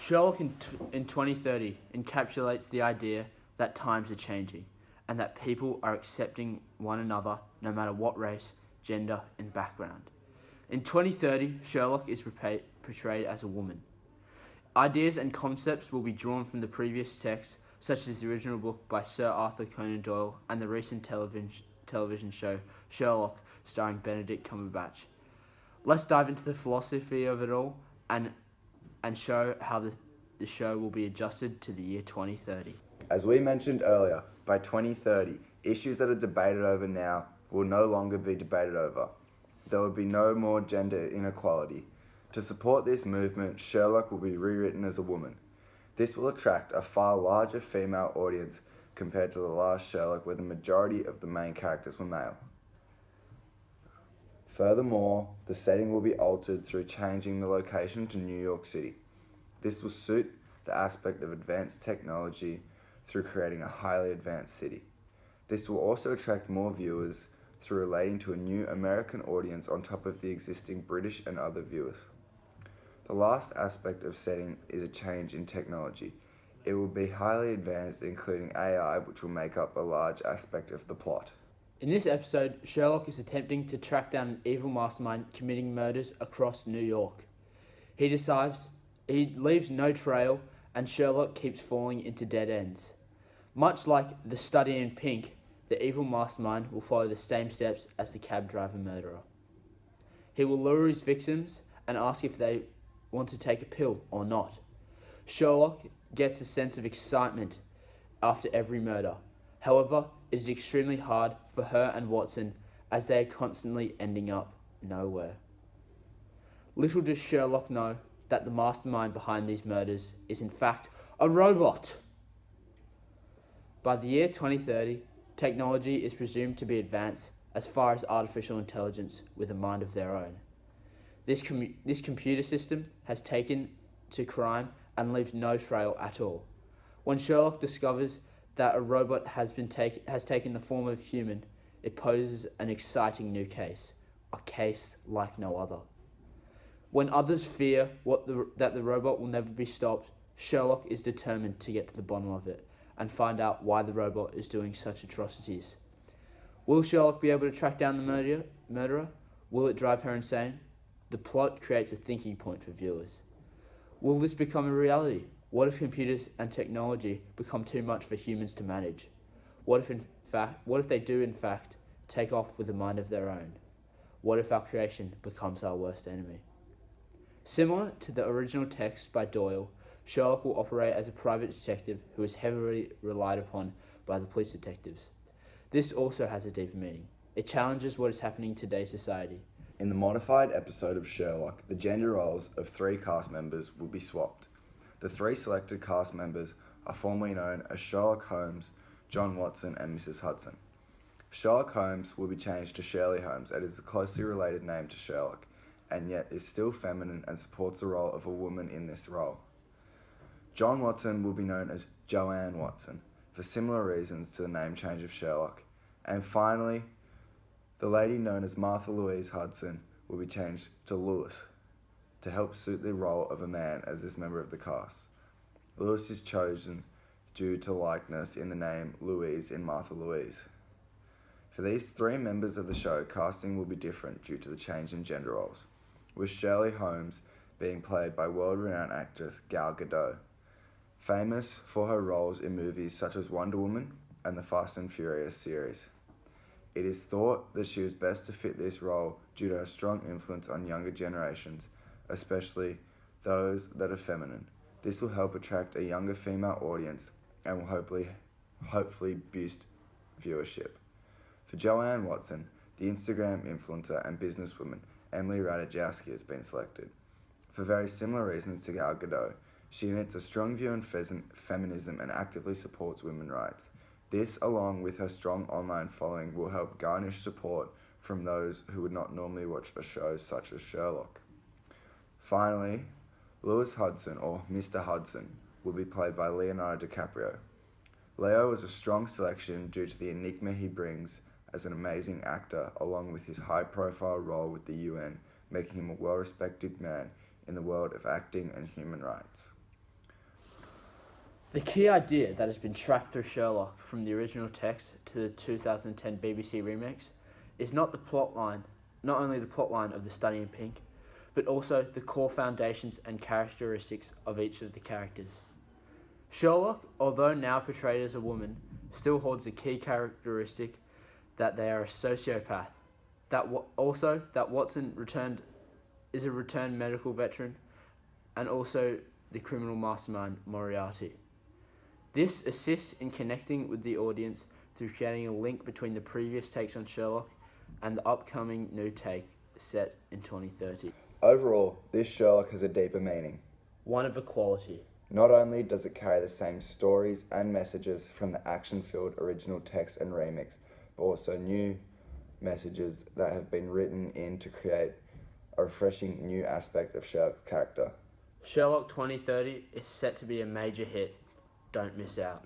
Sherlock in 2030 encapsulates the idea that times are changing and that people are accepting one another no matter what race, gender, and background. In 2030, Sherlock is portrayed as a woman. Ideas and concepts will be drawn from the previous text, such as the original book by Sir Arthur Conan Doyle and the recent television show Sherlock, starring Benedict Cumberbatch. Let's dive into the philosophy of it all and show how the show will be adjusted to the year 2030. As we mentioned earlier, by 2030, issues that are debated over now will no longer be debated over. There will be no more gender inequality. To support this movement, Sherlock will be rewritten as a woman. This will attract a far larger female audience compared to the last Sherlock, where the majority of the main characters were male. Furthermore, the setting will be altered through changing the location to New York City. This will suit the aspect of advanced technology through creating a highly advanced city. This will also attract more viewers through relating to a new American audience on top of the existing British and other viewers. The last aspect of setting is a change in technology. It will be highly advanced, including AI, which will make up a large aspect of the plot. In this episode, Sherlock is attempting to track down an evil mastermind committing murders across New York. He leaves no trail, and Sherlock keeps falling into dead ends. Much like The Study in Pink, the evil mastermind will follow the same steps as the cab driver murderer. He will lure his victims and ask if they want to take a pill or not. Sherlock gets a sense of excitement after every murder. However, it is extremely hard for her and Watson, as they are constantly ending up nowhere. Little does Sherlock know that the mastermind behind these murders is in fact a robot. By the year 2030, technology is presumed to be advanced as far as artificial intelligence with a mind of their own. This computer system has taken to crime and leaves no trail at all. When Sherlock discovers that a robot has taken the form of human, it poses an exciting new case, a case like no other. When others fear that the robot will never be stopped, Sherlock is determined to get to the bottom of it and find out why the robot is doing such atrocities. Will Sherlock be able to track down the murderer? Will it drive her insane? The plot creates a thinking point for viewers. Will this become a reality? What if computers and technology become too much for humans to manage? What if they do in fact take off with a mind of their own? What if our creation becomes our worst enemy? Similar to the original text by Doyle, Sherlock will operate as a private detective who is heavily relied upon by the police detectives. This also has a deeper meaning. It challenges what is happening in today's society. In the modified episode of Sherlock, the gender roles of 3 cast members will be swapped. The 3 selected cast members are formerly known as Sherlock Holmes, John Watson, and Mrs. Hudson. Sherlock Holmes will be changed to Shirley Holmes, as it is a closely related name to Sherlock, and yet is still feminine and supports the role of a woman in this role. John Watson will be known as Joanne Watson, for similar reasons to the name change of Sherlock. And finally, the lady known as Martha Louise Hudson will be changed to Lewis, to help suit the role of a man as this member of the cast. Lewis is chosen due to likeness in the name Louise in Martha Louise. For these 3 members of the show, casting will be different due to the change in gender roles, with Shirley Holmes being played by world-renowned actress Gal Gadot, famous for her roles in movies such as Wonder Woman and the Fast and Furious series. It is thought that she was best to fit this role due to her strong influence on younger generations, especially those that are feminine. This will help attract a younger female audience and will hopefully boost viewership. For Joanne Watson, the Instagram influencer and businesswoman Emily Ratajkowski has been selected. For very similar reasons to Gal Gadot, she emits a strong view on feminism and actively supports women's rights. This, along with her strong online following, will help garnish support from those who would not normally watch a show such as Sherlock. Finally, Lewis Hudson, or Mr. Hudson, will be played by Leonardo DiCaprio. Leo is a strong selection due to the enigma he brings as an amazing actor, along with his high-profile role with the UN, making him a well-respected man in the world of acting and human rights. The key idea that has been tracked through Sherlock from the original text to the 2010 BBC remix is not only the plotline of The Study in Pink, but also the core foundations and characteristics of each of the characters. Sherlock, although now portrayed as a woman, still holds a key characteristic that they are a sociopath. That Watson is a returned medical veteran, and also the criminal mastermind Moriarty. This assists in connecting with the audience through creating a link between the previous takes on Sherlock and the upcoming new take set in 2030. Overall, this Sherlock has a deeper meaning. One of equality. Not only does it carry the same stories and messages from the action-filled original text and remix, but also new messages that have been written in to create a refreshing new aspect of Sherlock's character. Sherlock 2030 is set to be a major hit. Don't miss out.